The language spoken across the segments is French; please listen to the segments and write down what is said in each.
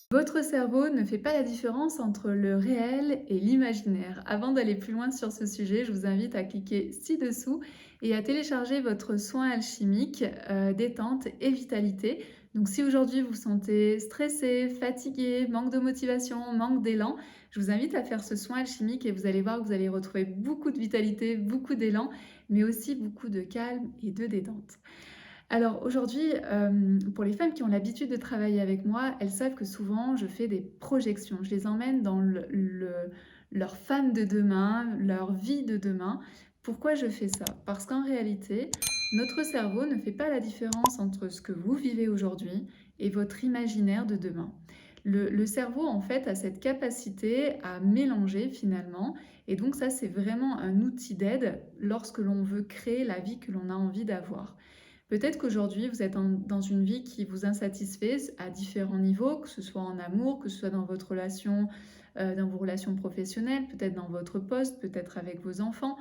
Votre cerveau ne fait pas la différence entre le réel et l'imaginaire. Avant d'aller plus loin sur ce sujet, je vous invite à cliquer ci-dessous et à télécharger votre soin alchimique détente et vitalité. Donc si aujourd'hui vous vous sentez stressé, fatigué, manque de motivation, manque d'élan, je vous invite à faire ce soin alchimique et vous allez voir que vous allez retrouver beaucoup de vitalité, beaucoup d'élan, mais aussi beaucoup de calme et de détente. Alors aujourd'hui, pour les femmes qui ont l'habitude de travailler avec moi, elles savent que souvent je fais des projections. Je les emmène dans leur femme de demain, leur vie de demain. Pourquoi je fais ça? Parce qu'en réalité, notre cerveau ne fait pas la différence entre ce que vous vivez aujourd'hui et votre imaginaire de demain. Le cerveau, en fait, a cette capacité à mélanger finalement, et donc ça, c'est vraiment un outil d'aide lorsque l'on veut créer la vie que l'on a envie d'avoir. Peut-être qu'aujourd'hui, vous êtes dans une vie qui vous insatisfait à différents niveaux, que ce soit en amour, que ce soit dans votre relation, dans vos relations professionnelles, peut-être dans votre poste, peut-être avec vos enfants,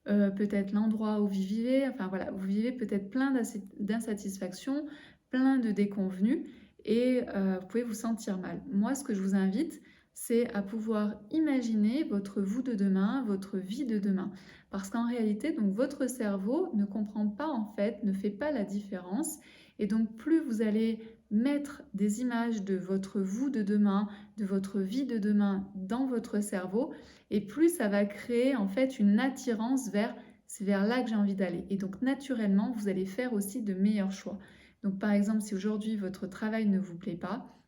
peut-être l'endroit où vous vivez. Enfin voilà, vous vivez peut-être plein d'insatisfactions, plein de déconvenues et vous pouvez vous sentir mal. Moi, ce que je vous invite, c'est à pouvoir imaginer votre vous de demain, votre vie de demain. Parce qu'en réalité, donc votre cerveau ne comprend pas en fait, ne fait pas la différence. Et donc plus vous allez mettre des images de votre vous de demain, de votre vie de demain dans votre cerveau, et plus ça va créer en fait une attirance vers c'est vers là que j'ai envie d'aller. Et donc naturellement, vous allez faire aussi de meilleurs choix. Donc par exemple, si aujourd'hui votre travail ne vous plaît pas,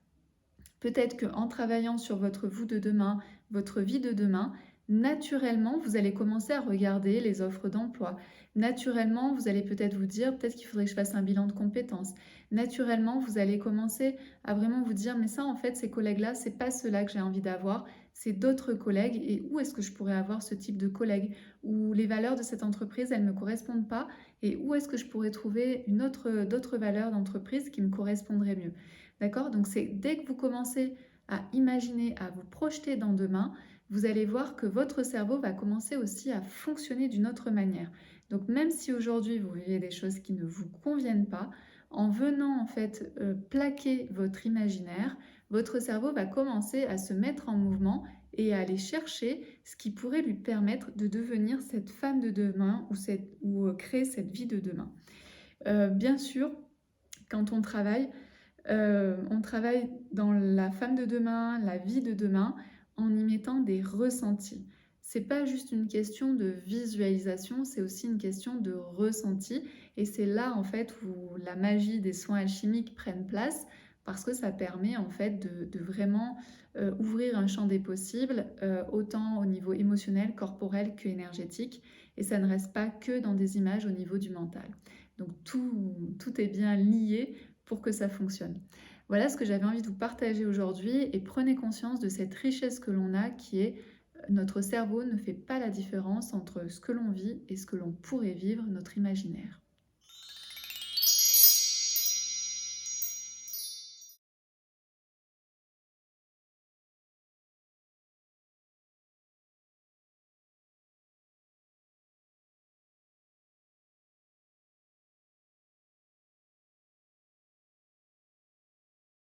peut-être qu'en travaillant sur votre vous de demain, votre vie de demain, naturellement, vous allez commencer à regarder les offres d'emploi. Naturellement, vous allez peut-être vous dire, peut-être qu'il faudrait que je fasse un bilan de compétences. Naturellement, vous allez commencer à vraiment vous dire, mais ça, en fait, ces collègues-là, c'est pas ceux-là que j'ai envie d'avoir, c'est d'autres collègues. Et où est-ce que je pourrais avoir ce type de collègues? Où les valeurs de cette entreprise, elles ne me correspondent pas? Et où est-ce que je pourrais trouver d'autres valeurs d'entreprise qui me correspondraient mieux? D'accord? Donc c'est dès que vous commencez à imaginer, à vous projeter dans demain, vous allez voir que votre cerveau va commencer aussi à fonctionner d'une autre manière. Donc même si aujourd'hui vous vivez des choses qui ne vous conviennent pas, en venant en fait plaquer votre imaginaire, votre cerveau va commencer à se mettre en mouvement et à aller chercher ce qui pourrait lui permettre de devenir cette femme de demain ou créer cette vie de demain. Bien sûr, quand on travaille dans la femme de demain, la vie de demain, en y mettant des ressentis. C'est pas juste une question de visualisation, c'est aussi une question de ressenti. Et c'est là, en fait, où la magie des soins alchimiques prennent place, parce que ça permet, en fait, de vraiment ouvrir un champ des possibles, autant au niveau émotionnel, corporel que énergétique. Et ça ne reste pas que dans des images au niveau du mental. Donc tout est bien lié pour que ça fonctionne. Voilà ce que j'avais envie de vous partager aujourd'hui et prenez conscience de cette richesse que l'on a qui est notre cerveau ne fait pas la différence entre ce que l'on vit et ce que l'on pourrait vivre, notre imaginaire.